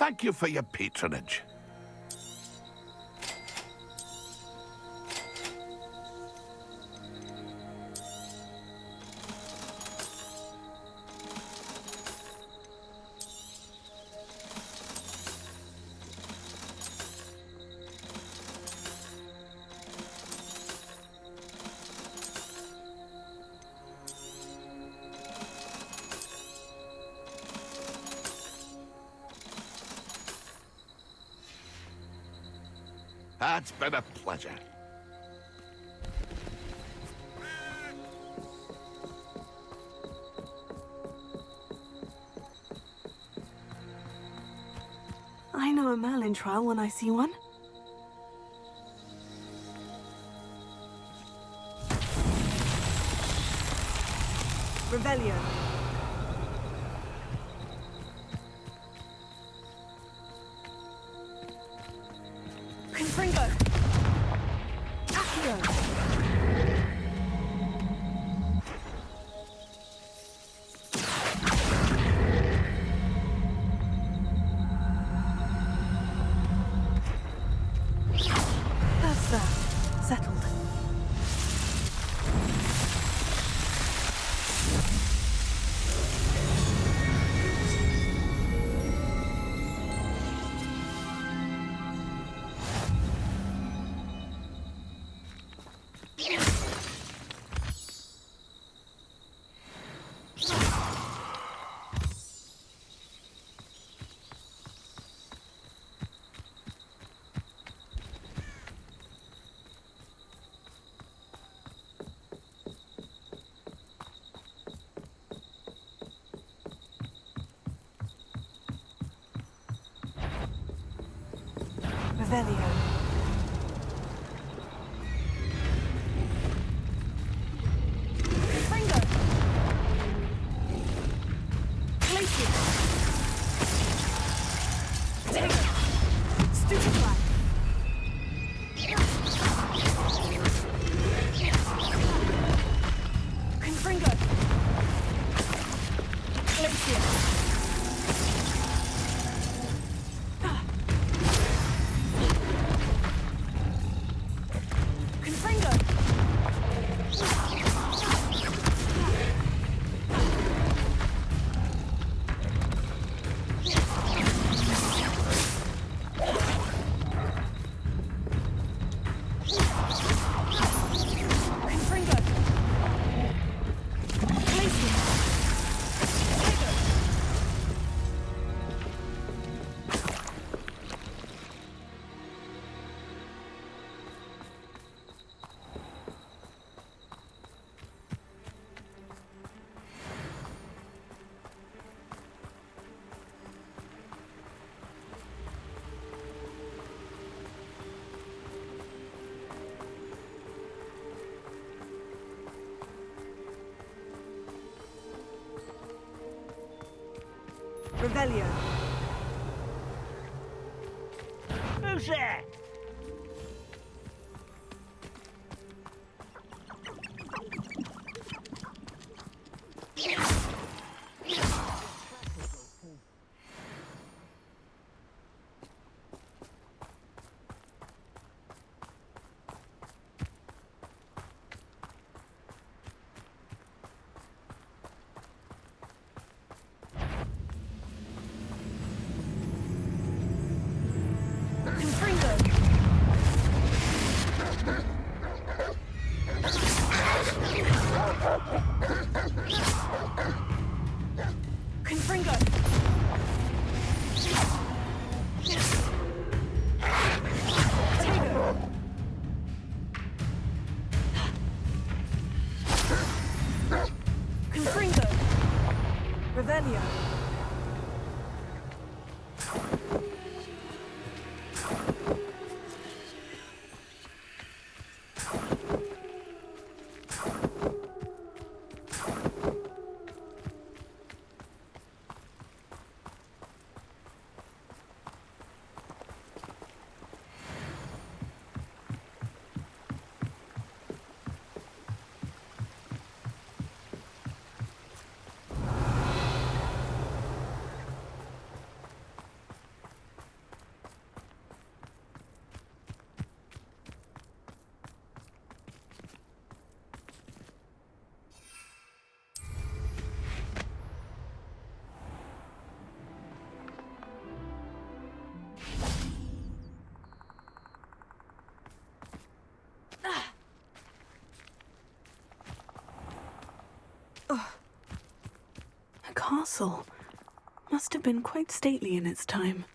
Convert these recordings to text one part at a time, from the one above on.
Thank you for your patronage. It's been a pleasure. I know a Merlin trial when I see one. Rebellion. Confringo. Accio. That's settled. Revelio. Fringo. Glacier. Dagger. Stupefy. Confringo. Glacier. Revelio. Who's there? Confringo. castle. Must have been quite stately in its time.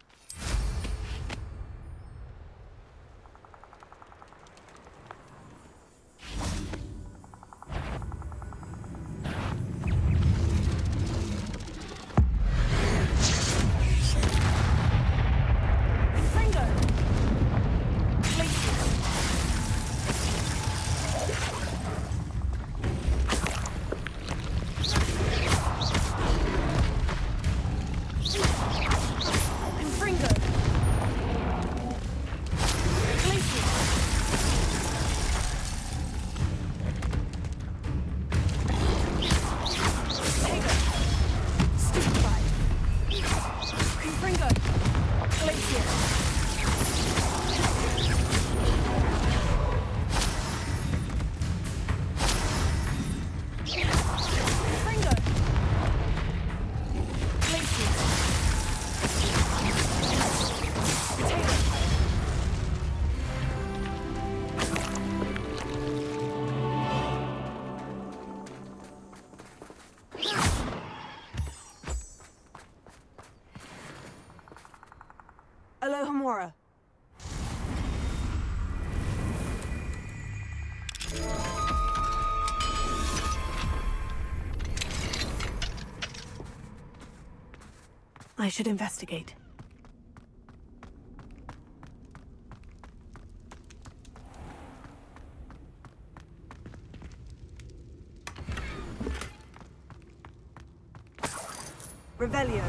Alohomora. I should investigate. Revelio.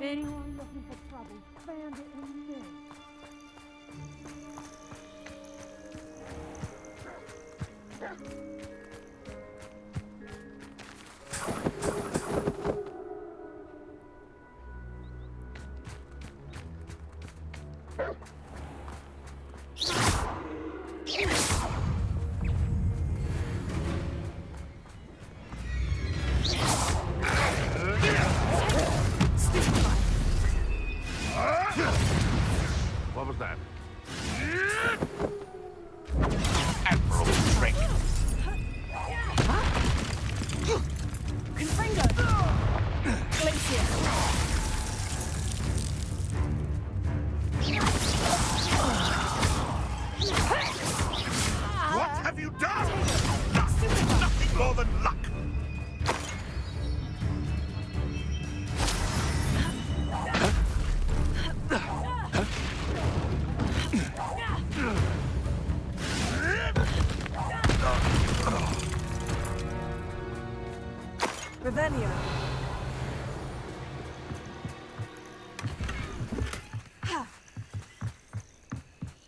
Anyone looking for trouble, bandit and me. What was that? Admiral trick. Confringo. Glacier. What have you done? Nothing more than luck. Revelio.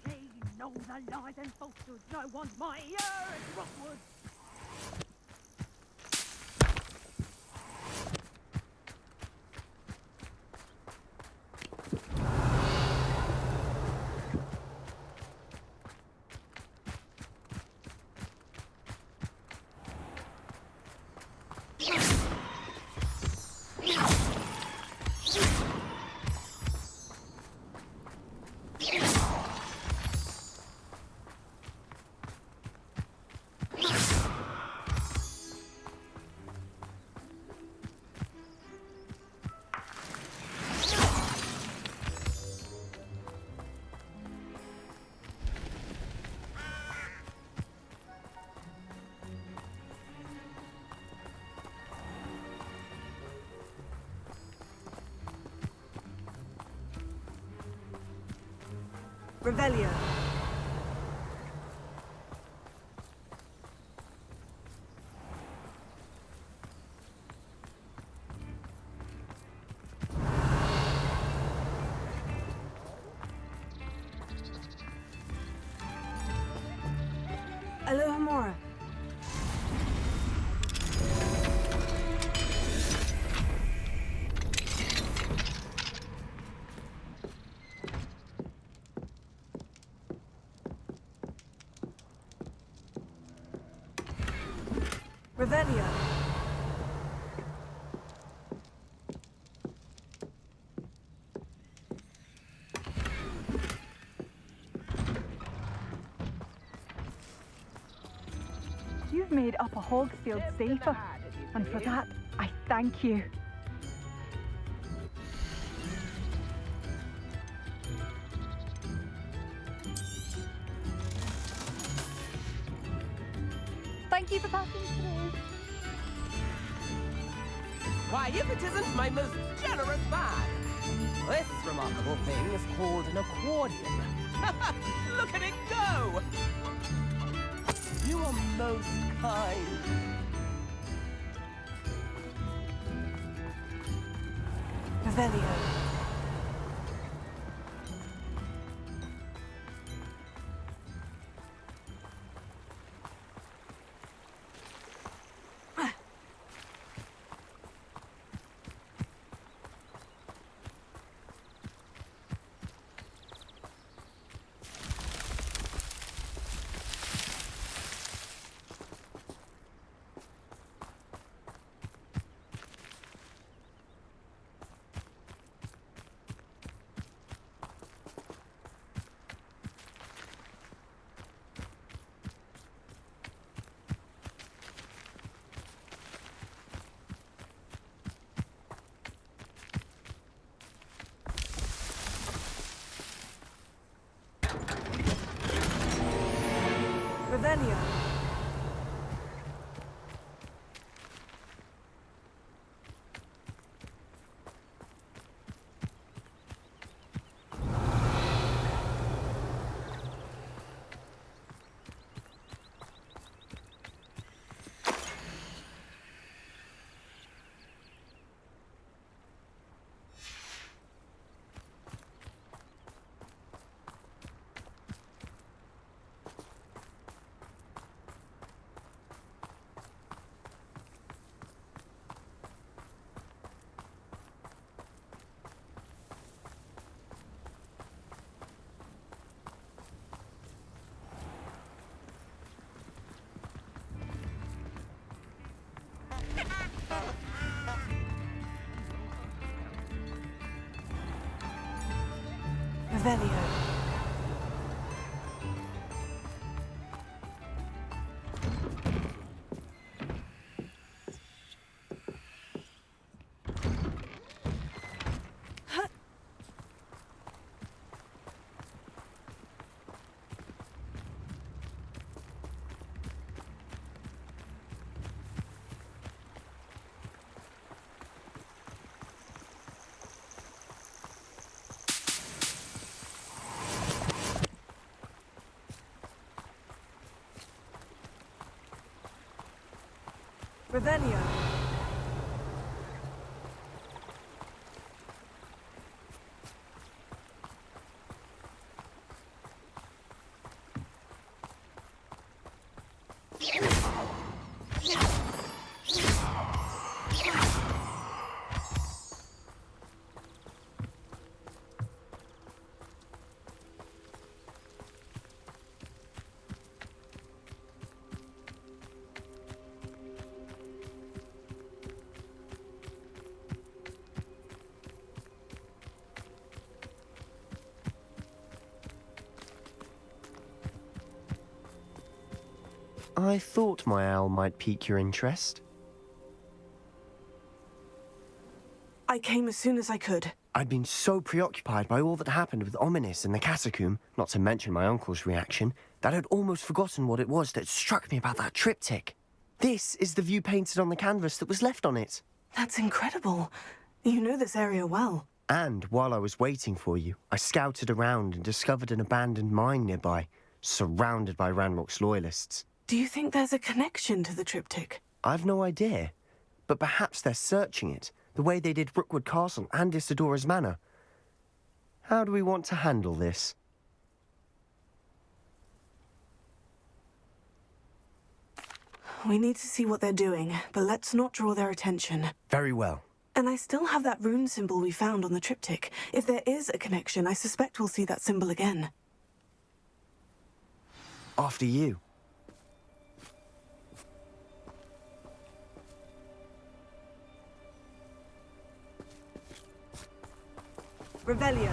They know the lies and falsehoods. No one's mightier at Rockwood. Revelio. Alohomora. Revelio. You've made Upper Hogsfield safer, and for that, I thank you. Thank you for passing through. Why, if it isn't my most generous man! This remarkable thing is called an accordion. Look at it go! You are most kind. Revelio. Revelio. Revelio. Revelio. I thought my owl might pique your interest. I came as soon as I could. I'd been so preoccupied by all that happened with Ominis and the catacomb, not to mention my uncle's reaction, that I'd almost forgotten what it was that struck me about that triptych. This is the view painted on the canvas that was left on it. That's incredible. You know this area well. And while I was waiting for you, I scouted around and discovered an abandoned mine nearby, surrounded by Ranrock's loyalists. Do you think there's a connection to the triptych? I've no idea, but perhaps they're searching it, the way they did Rookwood Castle and Isidora's Manor. How do we want to handle this? We need to see what they're doing, but let's not draw their attention. Very well. And I still have that rune symbol we found on the triptych. If there is a connection, I suspect we'll see that symbol again. After you. Revelio.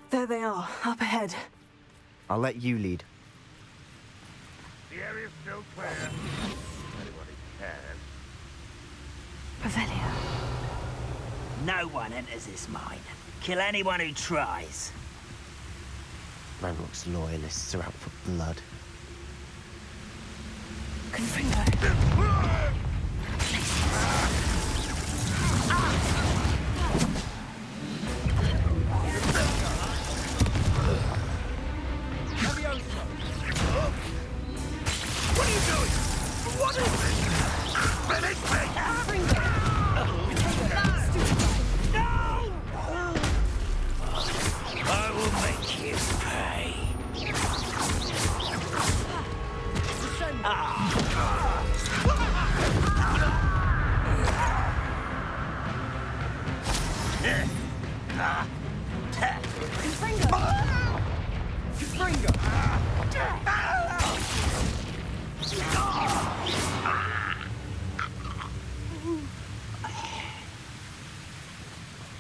There they are, up ahead. I'll let you lead. The area's still clear. Anyone who can. Revelio. No one enters this mine. Kill anyone who tries. Ranrock's loyalists are out for blood. Confringo. What are you doing? What is this? Finish me! I will make you pay.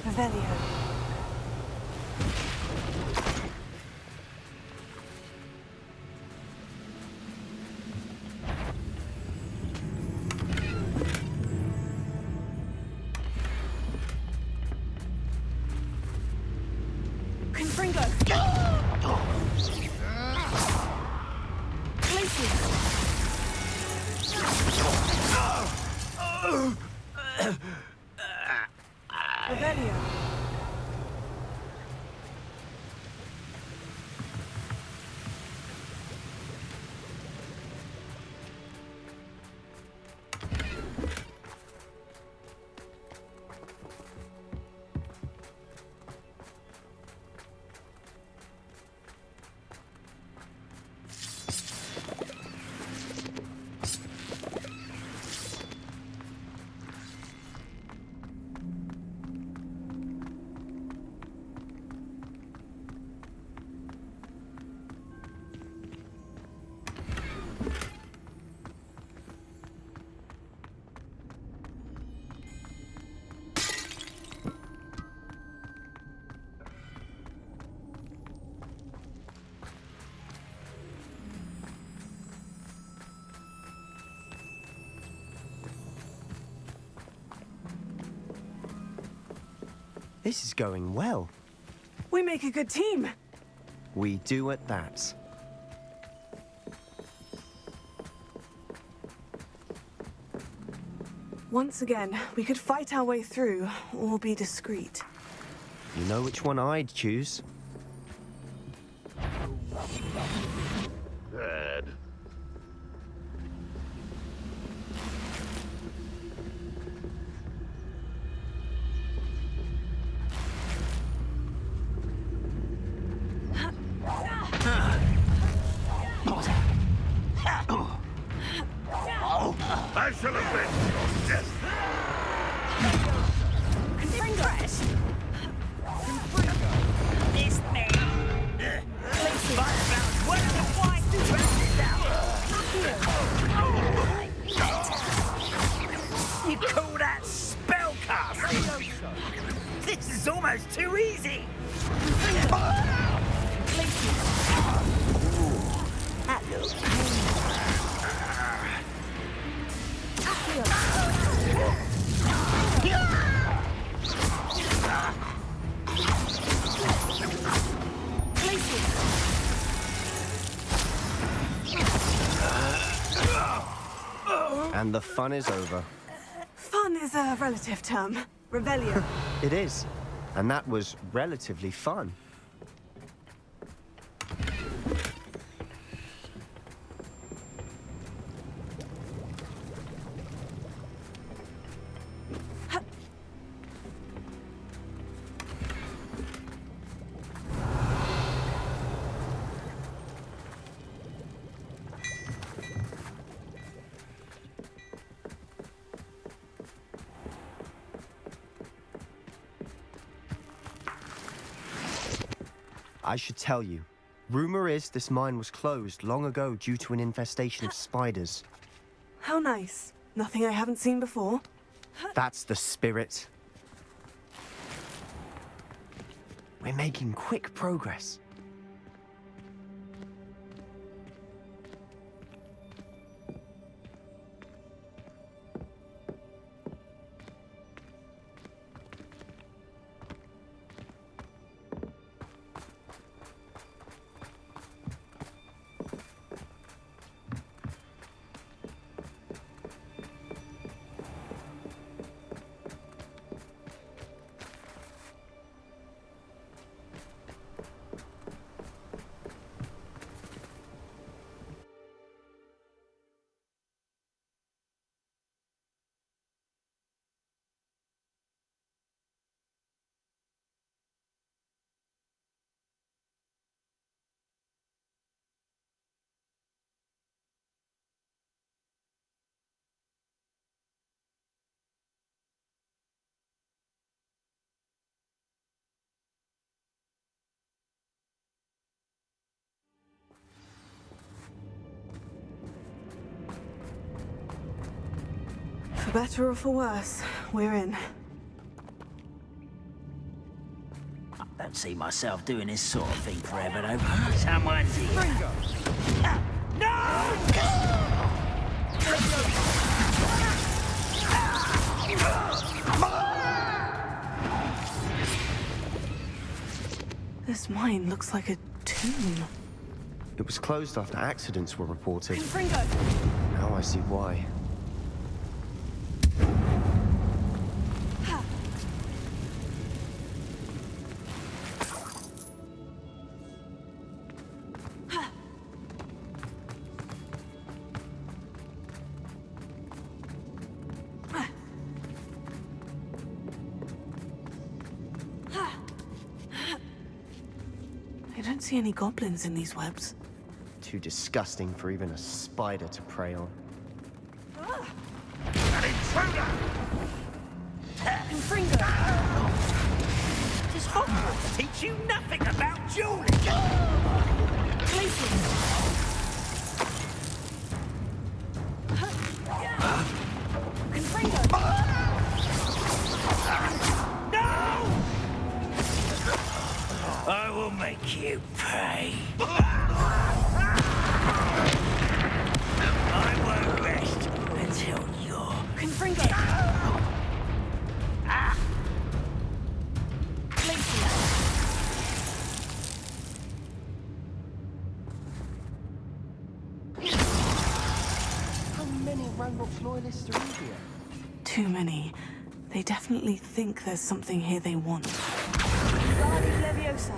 Revelio. Confringo. Revelio. This is going well. We make a good team. We do at that. Once again, we could fight our way through, or be discreet. You know which one I'd choose. Bad. I shall avenge your death. Impressed? Missed me. Firebound, what the wine to rest it out. almost too easy. That looks And the fun is over. Fun is a relative term. Revelio. It is. And that was relatively fun. I should tell you. Rumor is this mine was closed long ago due to an infestation of spiders. How nice. Nothing I haven't seen before. That's the spirit. We're making quick progress. For better or for worse, we're in. I don't see myself doing this sort of thing forever, though. Someone's here. This mine looks like a tomb. It was closed after accidents were reported. Confringo! Now I see why. I don't see any goblins in these webs. Too disgusting for even a spider to prey on. An intruder! Confringo! Does Hogwarts teach you nothing about dueling? Placing! Confringo! I will make you pay. I won't rest until you're... Confringo! Placing! How many Ravenclaw loyalists are in here? Too many. They definitely think there's something here they want. Guardian Leviosa!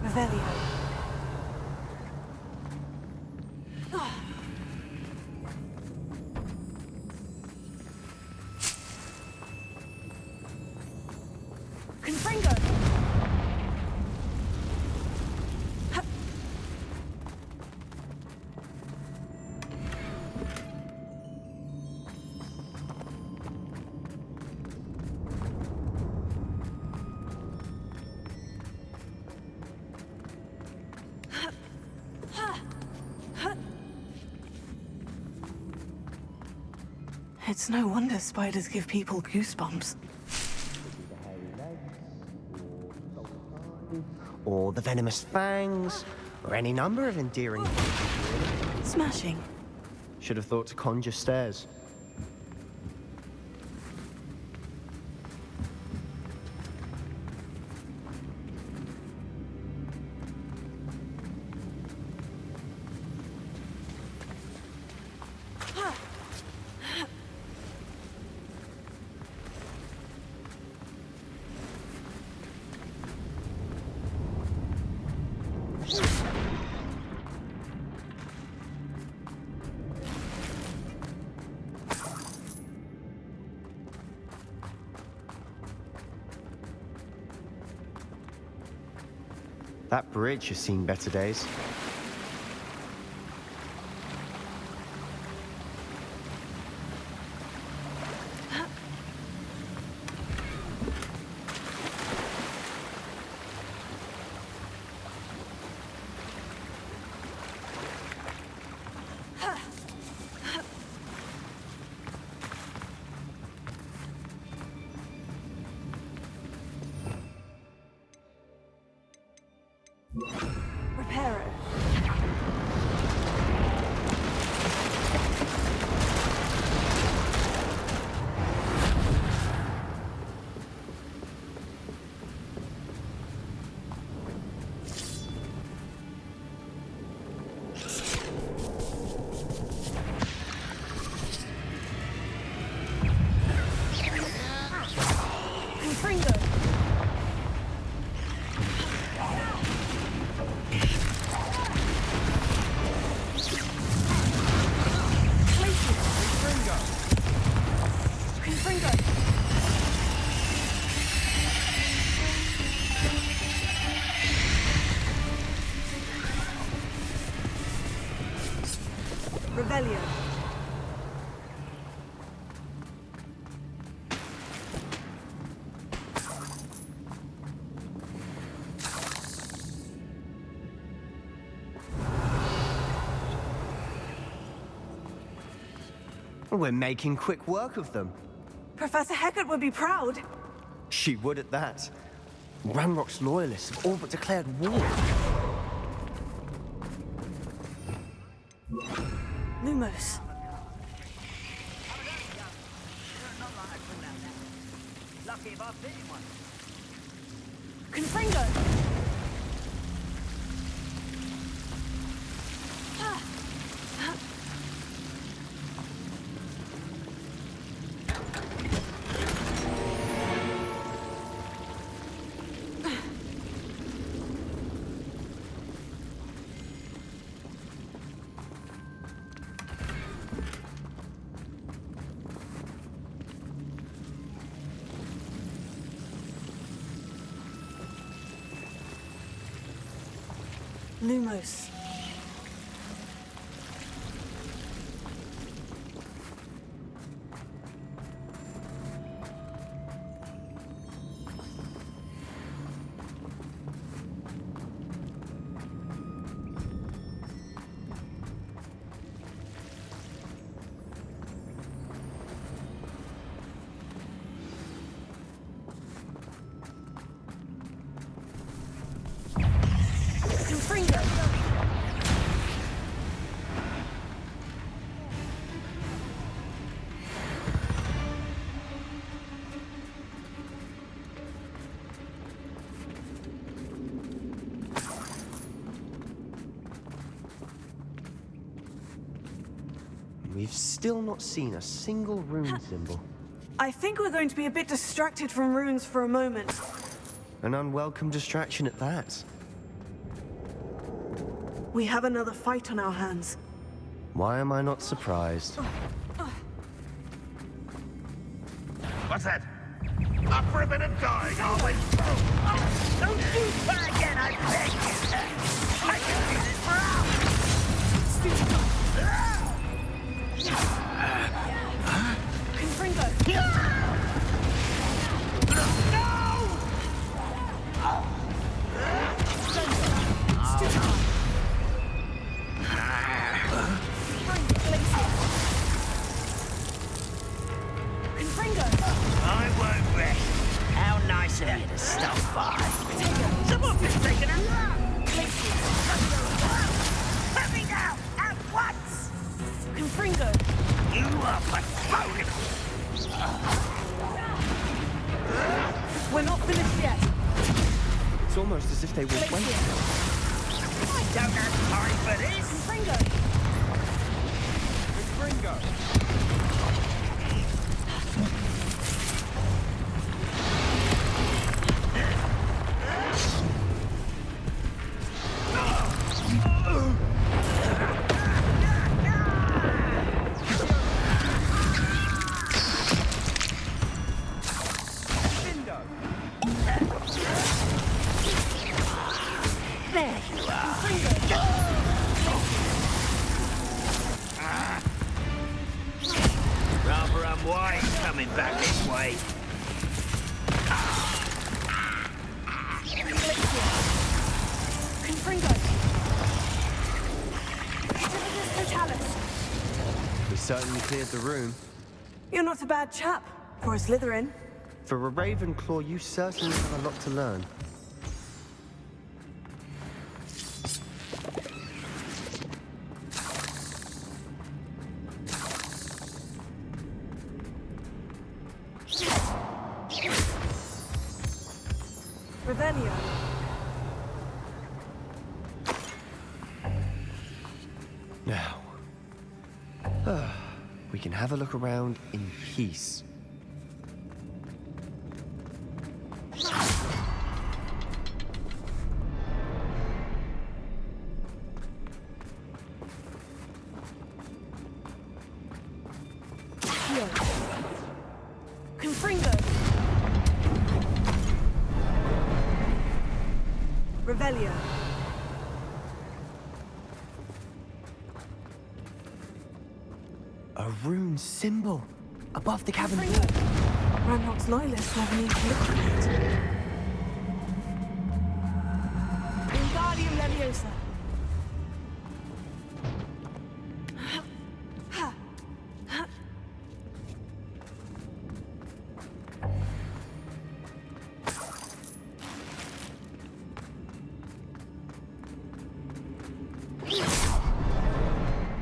Revelio. Confringo! It's no wonder spiders give people goosebumps. Or the venomous fangs, or any number of endearing things. Smashing. Should have thought to conjure stairs. That bridge has seen better days. Repair it. Confringo. Confringo. Revelio. We're making quick work of them. Professor Hecat would be proud. She would at that. Ranrock's loyalists have all but declared war. Lumos. Lucky if I've seen one. Confringo. Lumos. Confringo. We've still not seen a single rune symbol. I think we're going to be a bit distracted from runes for a moment. An unwelcome distraction at that. We have another fight on our hands. Why am I not surprised? What's that? Up for a bit of dying, are we? Don't you try again, I beg you. I can do this for hours. Confringo. see you to stop by. Someone has taken a look! Let me down at once! Confringo. You are pathetic! We're not finished yet. It's almost as if they were waiting. I don't have time for this! Confringo. There you are! Rather unwise coming back this way. Confringo. Activitas totalis. We certainly cleared the room. You're not a bad chap for a Slytherin. For a Ravenclaw, you certainly have a lot to learn. Revelio. Now, we can have a look around in peace. Confringo. Revelio. A rune symbol above the cabin wall. Ranrock's loyalists never need to look for it. Wingardium Leviosa.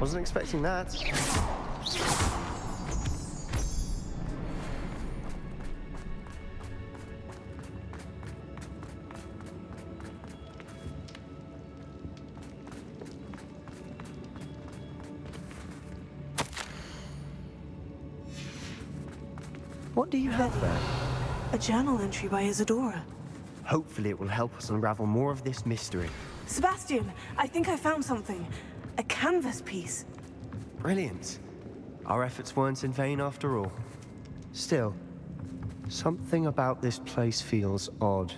Wasn't expecting that. What do you have there? A journal entry by Isadora. Hopefully it will help us unravel more of this mystery. Sebastian, I think I found something. A canvas piece. Brilliant. Our efforts weren't in vain after all. Still, something about this place feels odd.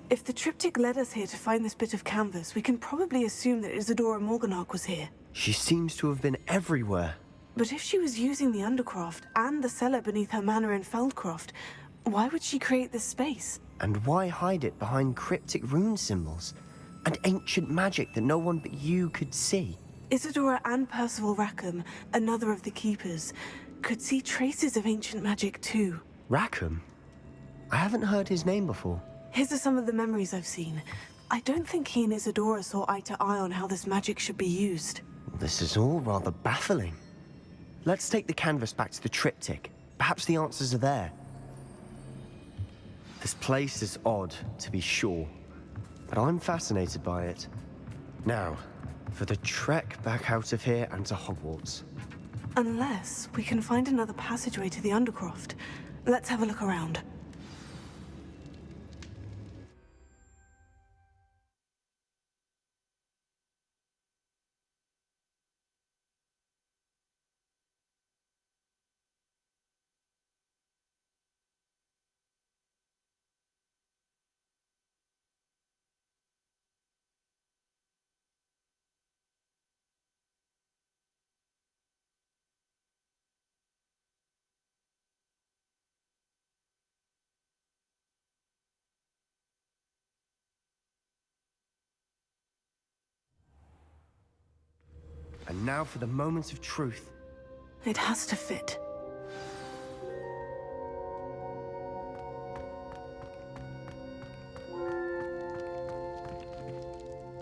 If the triptych led us here to find this bit of canvas, we can probably assume that Isadora Morganach was here. She seems to have been everywhere. But if she was using the Undercroft and the cellar beneath her manor in Feldcroft, why would she create this space? And why hide it behind cryptic rune symbols and ancient magic that no one but you could see? Isadora and Percival Rackham, another of the Keepers, could see traces of ancient magic too. Rackham? I haven't heard his name before. His are some of the memories I've seen. I don't think he and Isadora saw eye to eye on how this magic should be used. This is all rather baffling. Let's take the canvas back to the triptych. Perhaps the answers are there. This place is odd, to be sure, but I'm fascinated by it. Now, for the trek back out of here and to Hogwarts. Unless we can find another passageway to the Undercroft. Let's have a look around. And now for the moment of truth. It has to fit.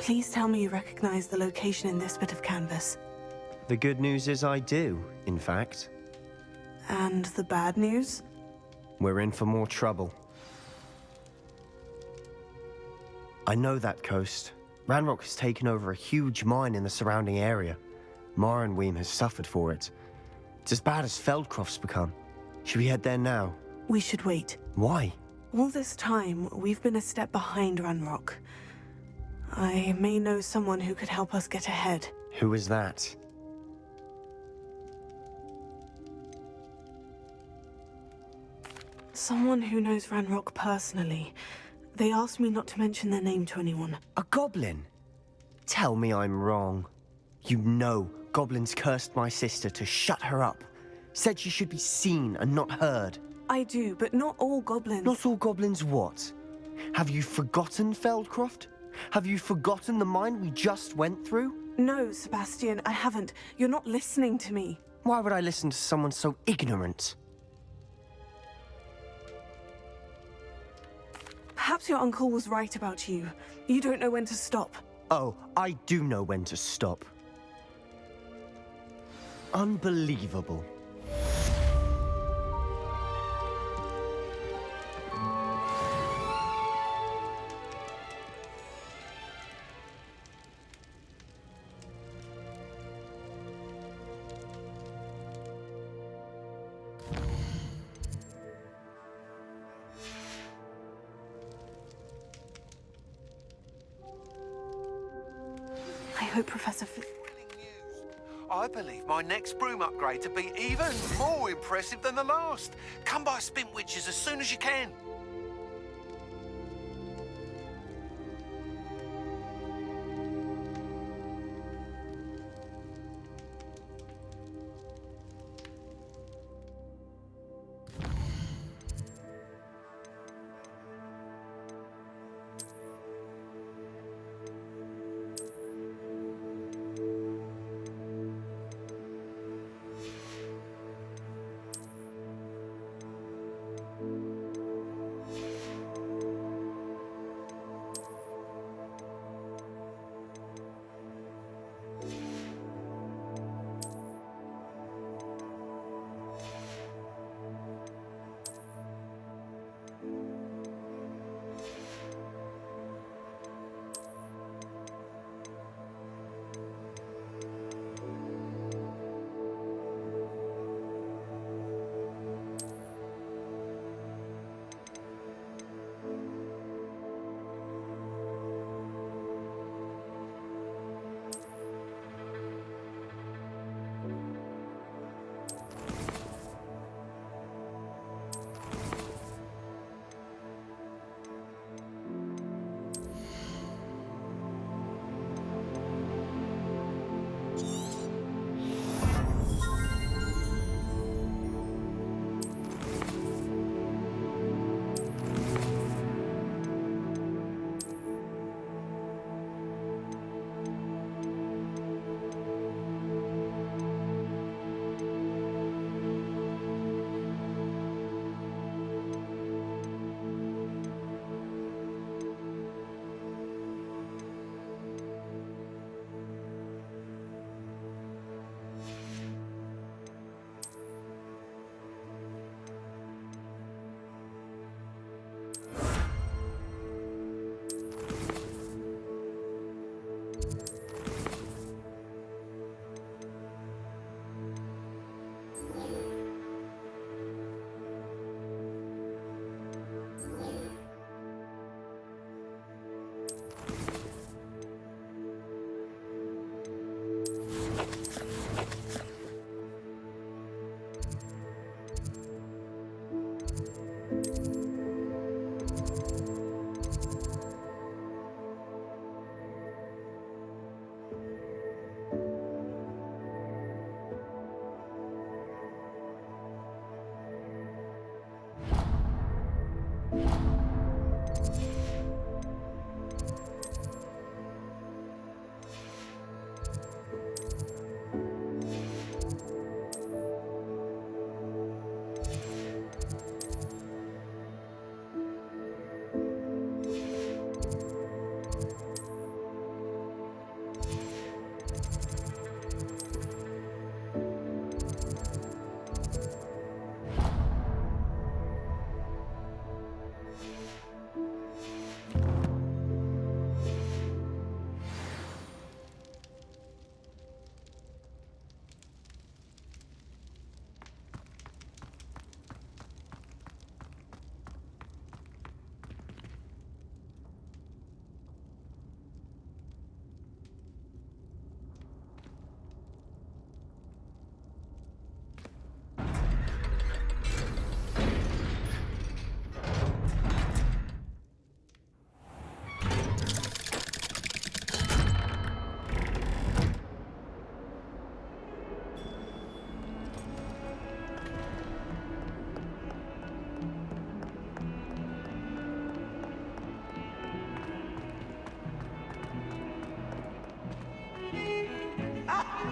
Please tell me you recognize the location in this bit of canvas. The good news is I do, in fact. And the bad news? We're in for more trouble. I know that coast. Ranrock has taken over a huge mine in the surrounding area. Mornweem has suffered for it. It's as bad as Feldcroft's become. Should we head there now? We should wait. Why? All this time, we've been a step behind Ranrock. I may know someone who could help us get ahead. Who is that? Someone who knows Ranrock personally. They asked me not to mention their name to anyone. A goblin? Tell me I'm wrong. You know goblins cursed my sister to shut her up. Said she should be seen and not heard. I do, but not all goblins. Not all goblins what? Have you forgotten Feldcroft? Have you forgotten the mine we just went through? No, Sebastian, I haven't. You're not listening to me. Why would I listen to someone so ignorant? Perhaps your uncle was right about you. You don't know when to stop. Oh, I do know when to stop. Unbelievable. I hope Professor I believe my next broom upgrade to be even more impressive than the last. Come by Spintwitches as soon as you can.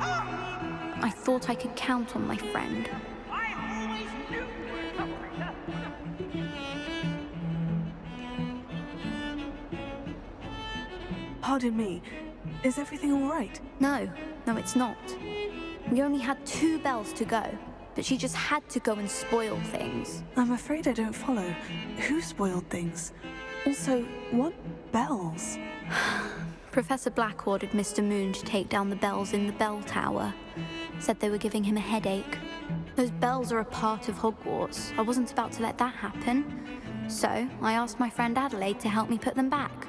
I thought I could count on my friend. I always knew you were a troublemaker. Pardon me. Is everything all right? No, it's not. We only had 2 bells to go, but she just had to go and spoil things. I'm afraid I don't follow. Who spoiled things? Also, what bells? Professor Black ordered Mr. Moon to take down the bells in the bell tower. Said they were giving him a headache. Those bells are a part of Hogwarts. I wasn't about to let that happen. So, I asked my friend Adelaide to help me put them back.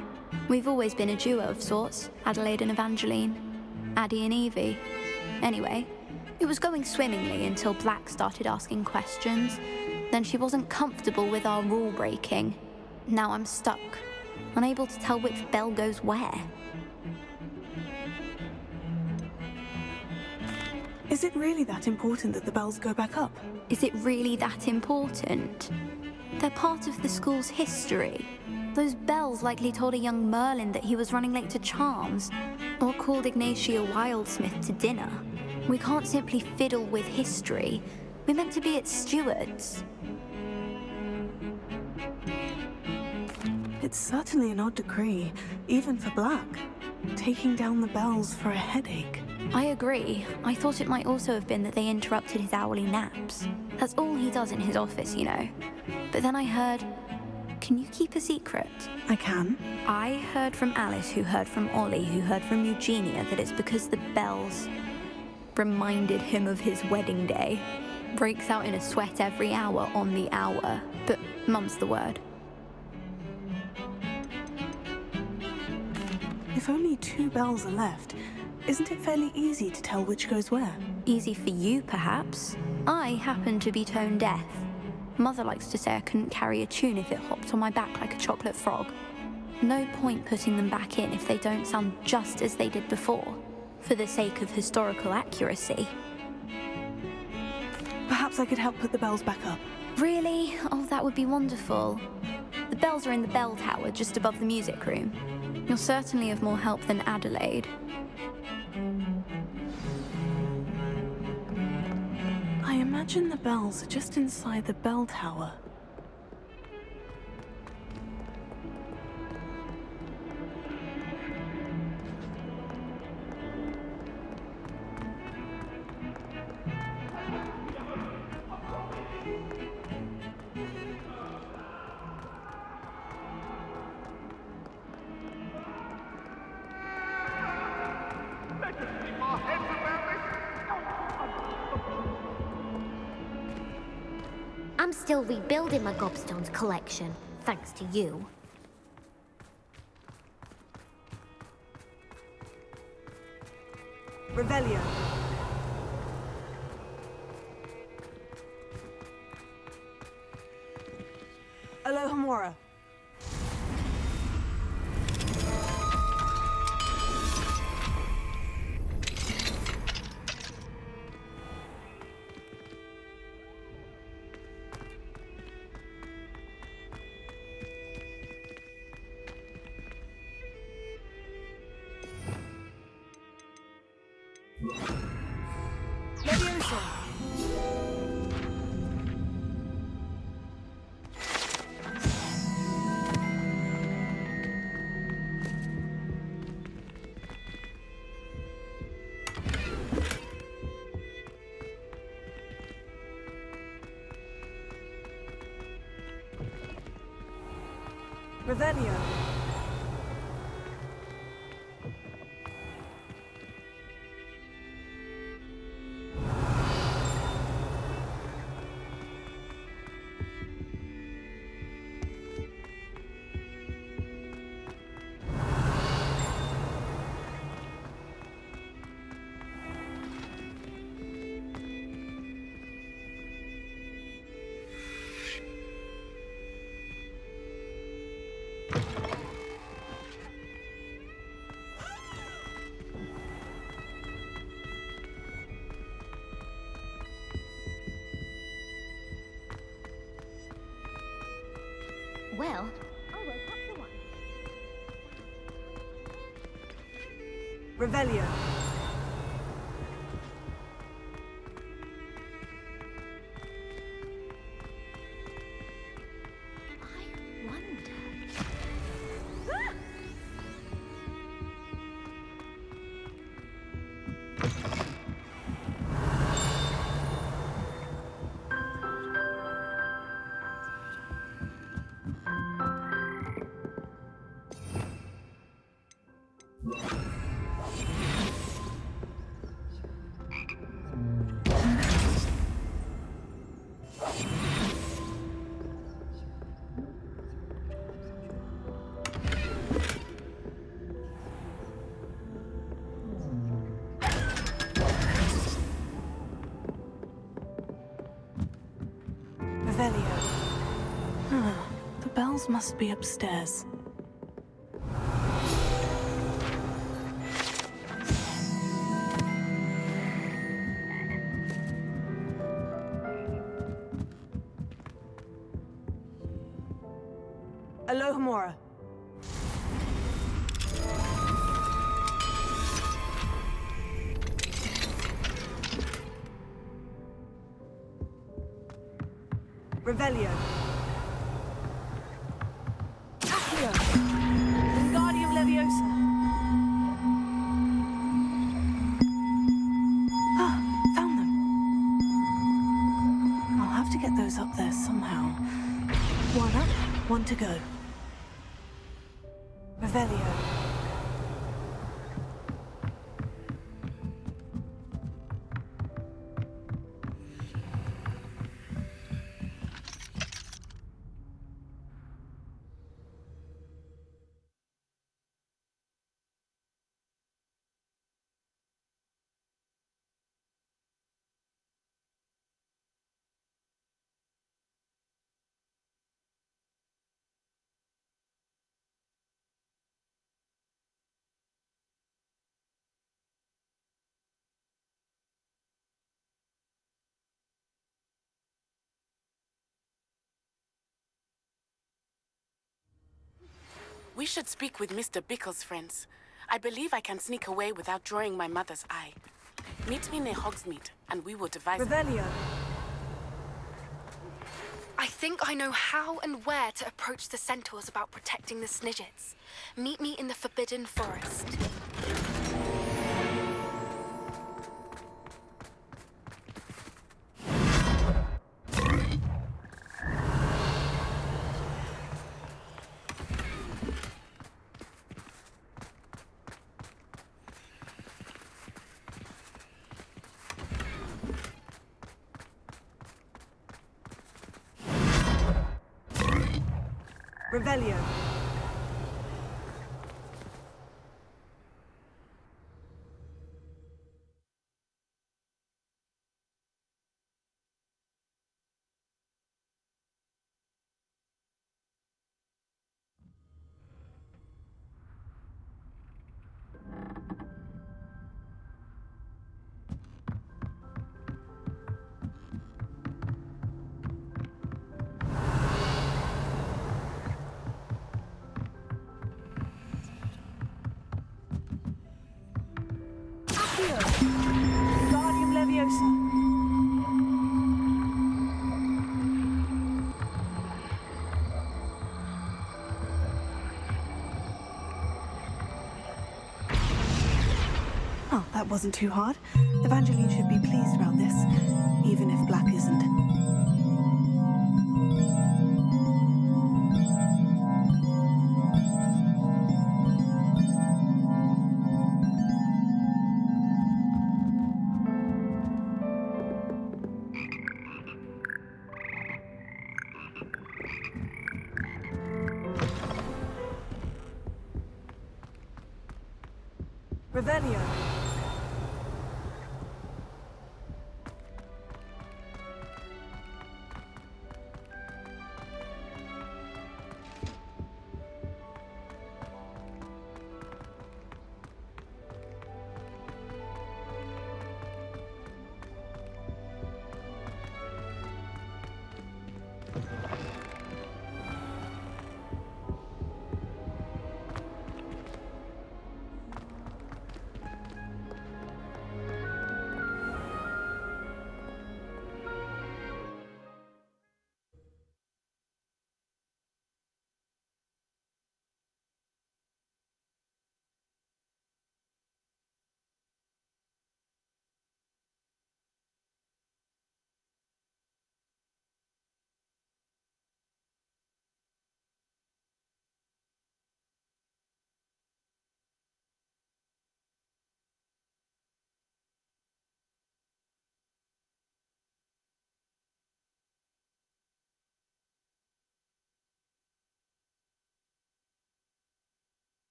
We've always been a duo of sorts, Adelaide and Evangeline. Addie and Evie. Anyway, it was going swimmingly until Black started asking questions. Then she wasn't comfortable with our rule breaking. Now I'm stuck, unable to tell which bell goes where. Is it really that important that the bells go back up? Is it really that important? They're part of the school's history. Those bells likely told a young Merlin that he was running late to Charms, or called Ignatia Wildsmith to dinner. We can't simply fiddle with history. We're meant to be its stewards. It's certainly an odd decree, even for Black. Taking down the bells for a headache. I agree. I thought it might also have been that they interrupted his hourly naps. That's all he does in his office, you know. But then I heard... Can you keep a secret? I can. I heard from Alice, who heard from Ollie, who heard from Eugenia, that it's because the bells reminded him of his wedding day. Breaks out in a sweat every hour on the hour. But mum's the word. If only 2 bells are left, isn't it fairly easy to tell which goes where? Easy for you, perhaps. I happen to be tone deaf. Mother likes to say I couldn't carry a tune if it hopped on my back like a chocolate frog. No point putting them back in if they don't sound just as they did before, for the sake of historical accuracy. Perhaps I could help put the bells back up. Really? Oh, that would be wonderful. The bells are in the bell tower just above the music room. You're certainly of more help than Adelaide. I imagine the bells are just inside the bell tower. I'm still rebuilding my gobstones collection, thanks to you. Revelio. Alohomora. Leviosa. Revelio. Well, Revelio. Revelio. The bells must be upstairs. Alohomora. Revelio. Accio. Wingardium Leviosa. Ah, found them. I'll have to get those up there somehow. One up, one to go. Revelio. We should speak with Mr. Bickle's friends. I believe I can sneak away without drawing my mother's eye. Meet me near Hogsmeade, and we will devise... Revelio. I think I know how and where to approach the centaurs about protecting the Snidgets. Meet me in the Forbidden Forest. Revelio. Accio. Wingardium Leviosa. Oh, that wasn't too hard. Evangeline should be pleased about this, even if Black isn't. Revelio.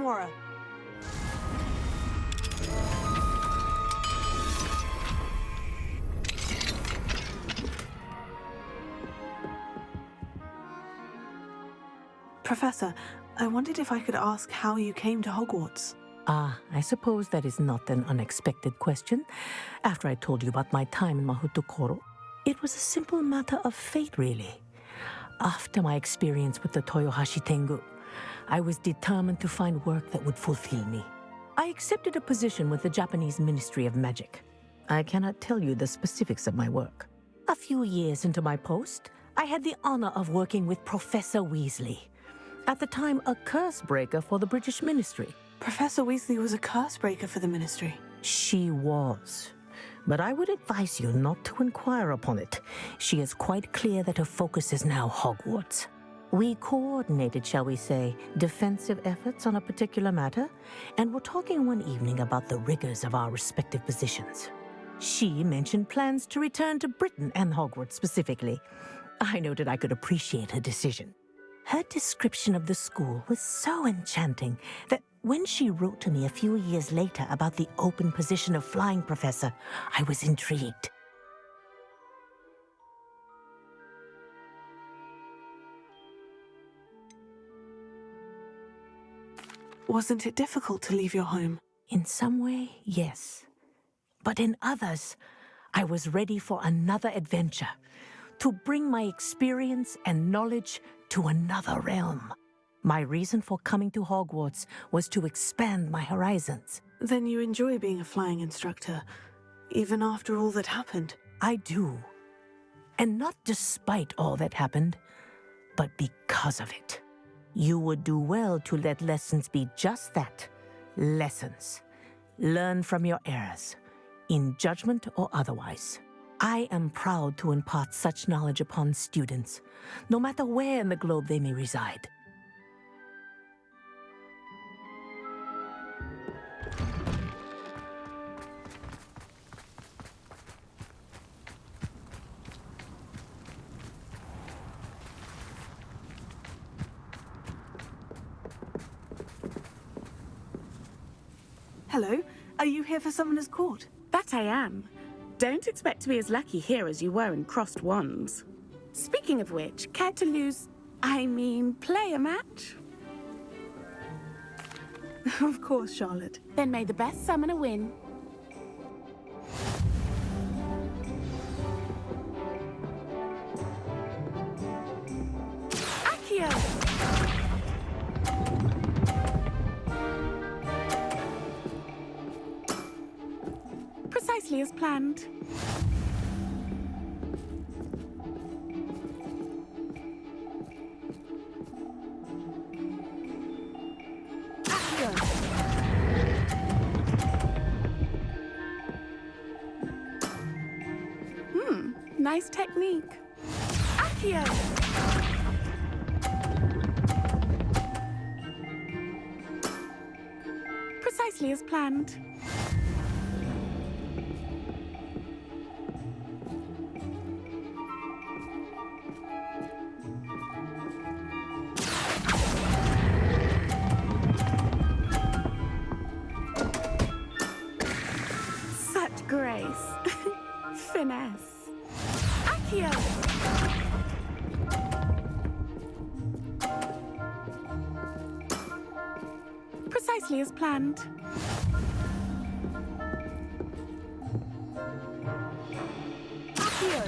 tomorrow. Professor, I wondered if I could ask how you came to Hogwarts. I suppose that is not an unexpected question. After I told you about my time in Mahutokoro, it was a simple matter of fate, really. After my experience with the Toyohashi Tengu, I was determined to find work that would fulfill me. I accepted a position with the Japanese Ministry of Magic. I cannot tell you the specifics of my work. A few years into my post, I had the honor of working with Professor Weasley, at the time a curse breaker for the British Ministry. Professor Weasley was a curse breaker for the Ministry. She was. But I would advise you not to inquire upon it. She is quite clear that her focus is now Hogwarts. We coordinated, shall we say, defensive efforts on a particular matter, and were talking one evening about the rigors of our respective positions. She mentioned plans to return to Britain and Hogwarts specifically. I noted I could appreciate her decision. Her description of the school was so enchanting that when she wrote to me a few years later about the open position of flying professor, I was intrigued. Wasn't it difficult to leave your home? In some way, yes. But in others, I was ready for another adventure, to bring my experience and knowledge to another realm. My reason for coming to Hogwarts was to expand my horizons. Then you enjoy being a flying instructor, even after all that happened? I do. And not despite all that happened, but because of it. You would do well to let lessons be just that, lessons. Learn from your errors, in judgment or otherwise. I am proud to impart such knowledge upon students, no matter where in the globe they may reside. Hello, are you here for Summoner's Court? That I am. Don't expect to be as lucky here as you were in Crossed Wands. Speaking of which, care to play a match? Of course, Charlotte. Then may the best summoner win. Accio! Precisely as planned. Nice technique. Accio! Precisely as planned. Such grace. Finesse. Accio! Precisely as planned. Accio!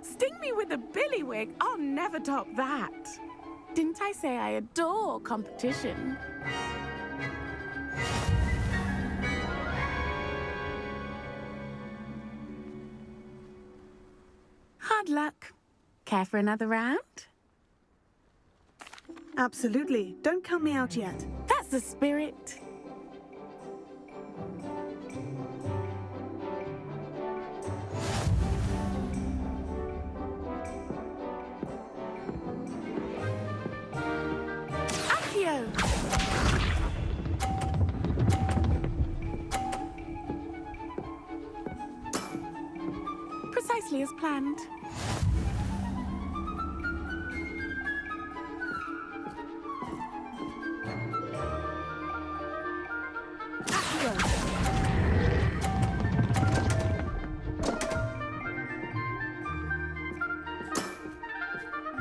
Sting me with a billywig. I'll never top that. Didn't I say I adore competition? Hard luck. Care for another round? Absolutely. Don't count me out yet. That's the spirit. Accio! planned.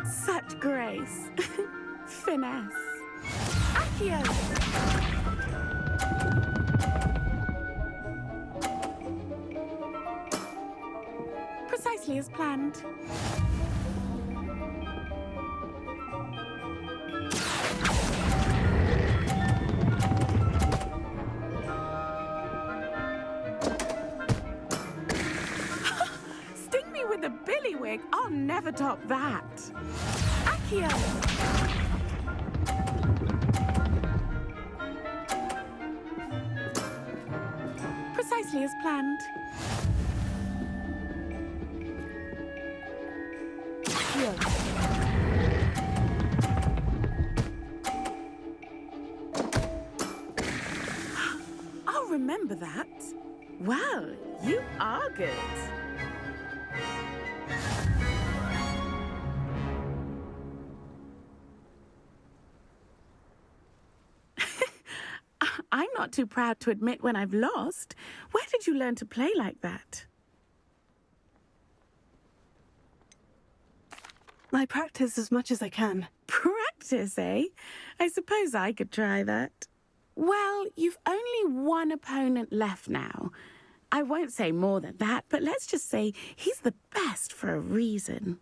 Such grace. Finesse. Accio! Precisely as planned. Sting me with a billywig. I'll never top that. Accio! Precisely as planned. I'll remember that. Well, you are good. I'm not too proud to admit when I've lost. Where did you learn to play like that? I practice as much as I can. Practice, eh? I suppose I could try that. Well, you've only one opponent left now. I won't say more than that, but let's just say he's the best for a reason.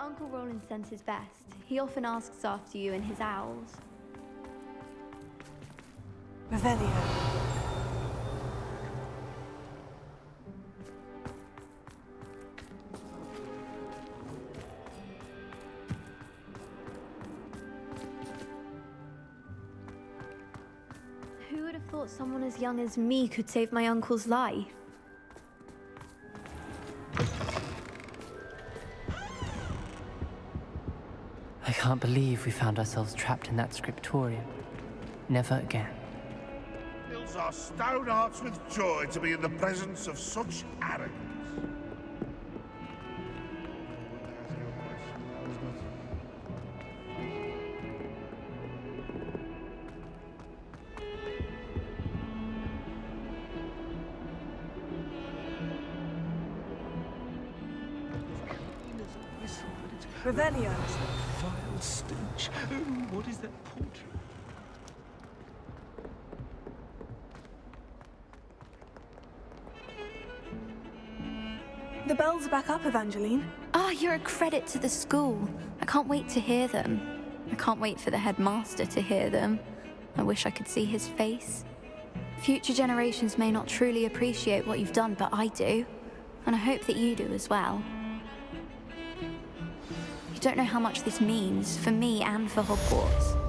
Uncle Roland sends his best. He often asks after you and his owls. Revelio. Who would have thought someone as young as me could save my uncle's life? I can't believe we found ourselves trapped in that scriptorium. Never again. fills our stout hearts with joy to be in the presence of such arrogance. Revelio. Vile stench. Oh, what is that portrait? The bells are back up, Evangeline. Ah, you're a credit to the school. I can't wait to hear them. I can't wait for the headmaster to hear them. I wish I could see his face. Future generations may not truly appreciate what you've done, but I do. And I hope that you do as well. You don't know how much this means for me and for Hogwarts.